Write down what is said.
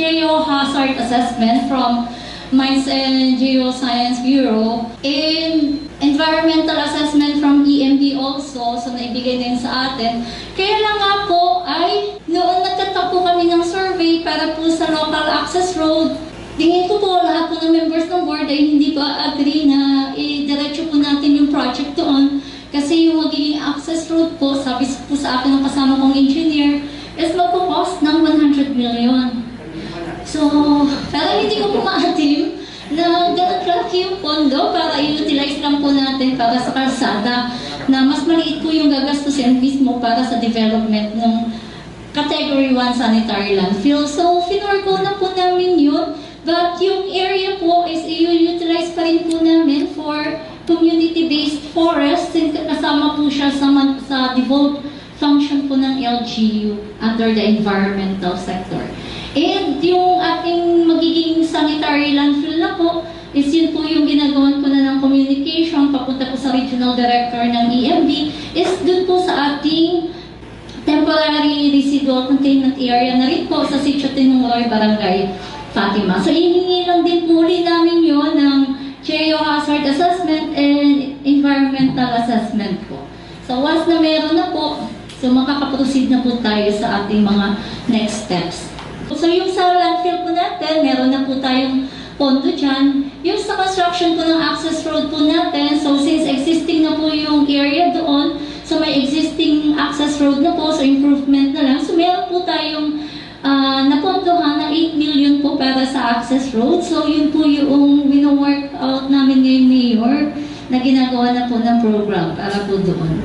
geohazard assessment from Mines and Geoscience Bureau, and environmental assessment from EMB also, so naibigay din sa atin. Kaya lang nga po ay noon nagtatakbo kami ng survey para po sa local access road. Tingin ko po lahat po ng members ng board ay hindi pa agree na i-diretso po natin yung project doon. Kasi yung magiging access road po, sabi po sa akin ng kasama kong engineer, is magpo-cost ng 100 million. So, parang hindi ko po maatim na ganun kalaki yung pondo para i-utilize lang po natin para sa kalsada na mas maliit po yung gagastusin mismo para sa development ng Category 1 Sanitary Landfill. So, finorgo na po namin yun. But yung area po is i-utilize pa rin po namin for community-based forest. Kasama po siya sa devolved function po ng LGU under the environmental sector. And yung ating magiging sanitary landfill na po, is yun po yung ginagawan ko na ng communication, papunta po sa regional director ng EMB, is dun po sa ating temporary residual containment area na rin po sa Sitio Tinungroy, Barangay Fatima. So, hihingi lang din po ulit namin yun ng geohazard assessment and environmental assessment po. So, once na meron na po, so makakaproceed na po tayo sa ating mga next steps. So, yung sa landfill po natin, meron na po tayong pondo dyan. Yung sa construction po ng access road po natin, so since existing na po yung area doon, so may existing access road na po, so improvement na lang. So, meron po tayong napondohan na 8 million po para sa access road. So, yun po yung wino-work out namin ngayon, Mayor, na ginagawa na po ng program para po doon.